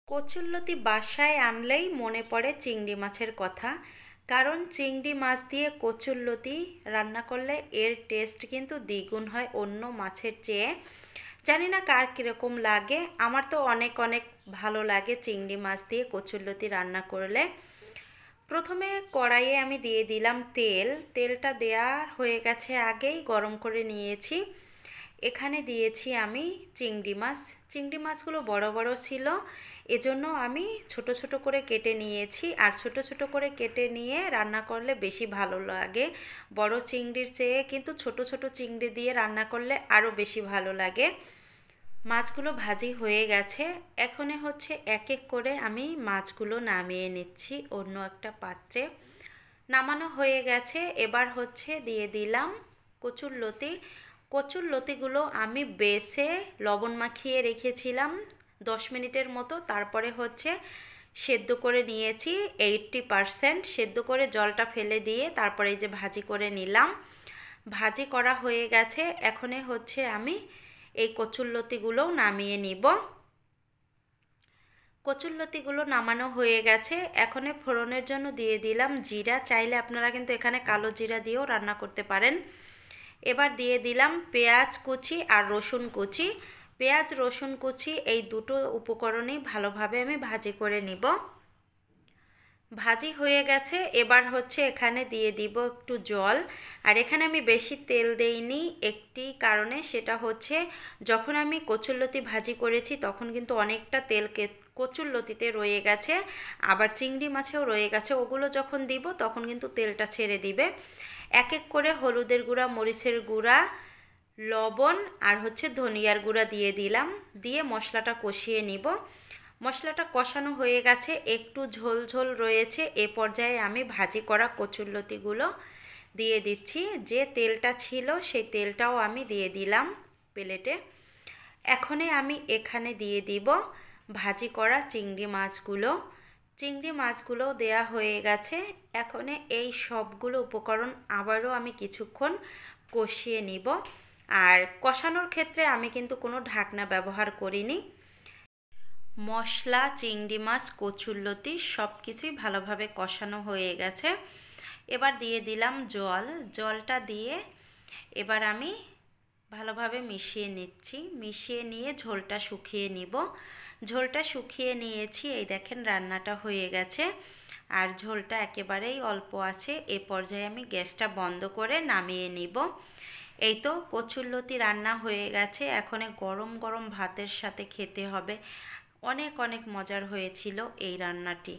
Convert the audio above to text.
কচুরলতি বাসায় আনলেই মনে পড়ে চিংড়ি মাছের কথা। কারণ চিংড়ি মাছ দিয়ে কচুরলতি রান্না করলে এর টেস্ট কিন্তু দ্বিগুণ হয় অন্য মাছের চেয়ে। জানি না কার কীরকম লাগে, আমার তো অনেক অনেক ভালো লাগে চিংড়ি মাছ দিয়ে কচুরলতি রান্না করলে। প্রথমে কড়াইয়ে আমি দিয়ে দিলাম তেল। তেলটা দেয়া হয়ে গেছে, আগেই গরম করে নিয়েছি। এখানে দিয়েছি আমি চিংড়ি মাছ। চিংড়ি মাছগুলো বড় বড় ছিল, এজন্য আমি ছোট ছোট করে কেটে নিয়েছি। আর ছোট ছোট করে কেটে নিয়ে রান্না করলে বেশি ভালো লাগে। বড় চিংড়ির চেয়ে কিন্তু ছোট ছোট চিংড়ি দিয়ে রান্না করলে আরও বেশি ভালো লাগে। মাছগুলো ভাজি হয়ে গেছে, এখন হচ্ছে এক এক করে আমি মাছগুলো নামিয়ে নিচ্ছি অন্য একটা পাত্রে। নামানো হয়ে গেছে, এবার হচ্ছে দিয়ে দিলাম কচুরলতি। কচুরলতিগুলো আমি বেছে লবণ মাখিয়ে রেখেছিলাম 10 মিনিটের মতো। তারপরে হচ্ছে সেদ্ধ করে নিয়েছি 80%। সেদ্ধ করে জলটা ফেলে দিয়ে তারপরে এই যে ভাজি করে নিলাম। ভাজি করা হয়ে গেছে, এখন হচ্ছে আমি এই কচুরলতিগুলো নামিয়ে নিব। কচুরলতিগুলো নামানো হয়ে গেছে, এখন ফোড়নের জন্য দিয়ে দিলাম জিরা। চাইলে আপনারা কিন্তু এখানে কালো জিরা দিয়েও রান্না করতে পারেন। এবার দিয়ে দিলাম পেঁয়াজ কুচি আর রসুন কুচি। পেঁয়াজ রসুন কুচি এই দুটো উপকরণই ভালোভাবে আমি ভাজি করে নিব। ভাজি হয়ে গেছে, এবার হচ্ছে এখানে দিয়ে দিব একটু জল। আর এখানে আমি বেশি তেল দেইনি একটি কারণে, সেটা হচ্ছে যখন আমি কচুরলতি ভাজি করেছি তখন কিন্তু অনেকটা তেল কচুরলতিতে রয়ে গেছে, আবার চিংড়ি মাছেও রয়ে গেছে। ওগুলো যখন দিব তখন কিন্তু তেলটা ছেড়ে দিবে। এক এক করে হলুদের গুঁড়া, মরিচের গুঁড়া, লবণ আর হচ্ছে ধনিয়ার গুঁড়া দিয়ে দিলাম। দিয়ে মশলাটা কষিয়ে নিব। মশলাটা কষানো হয়ে গেছে, একটু ঝোল ঝোল রয়েছে। এ পর্যায়ে আমি ভাজি করা কচুরলতিগুলো দিয়ে দিচ্ছি। যে তেলটা ছিল সেই তেলটাও আমি দিয়ে দিলাম প্লেটে। এখনই আমি এখানে দিয়ে দিব ভাজি করা চিংড়ি মাছগুলো। চিংড়ি মাছগুলো দেয়া হয়ে গেছে, এখন এই সবগুলো উপকরণ আবারও আমি কিছুক্ষণ কষিয়ে নিব। আর কষানোর ক্ষেত্রে আমি কিন্তু কোনো ঢাকনা ব্যবহার করিনি। মশলা, চিংড়ি মাছ, কচুরলতি সব কিছুই ভালোভাবে কষানো হয়ে গেছে। এবার দিয়ে দিলাম জল। জলটা দিয়ে এবার আমি ভালোভাবে মিশিয়ে নিচ্ছি। মিশিয়ে নিয়ে ঝোলটা শুকিয়ে নিব। ঝোলটা শুকিয়ে নিয়েছি, এই দেখেন রান্নাটা হয়ে গেছে। আর ঝোলটা একেবারেই অল্প আছে। এ পর্যায়ে আমি গ্যাসটা বন্ধ করে নামিয়ে নিব। এই তো কচুরলতি রান্না হয়ে গেছে, এখন গরম গরম ভাতের সাথে খেতে হবে। অনেক অনেক মজার হয়েছিল এই রান্নাটি।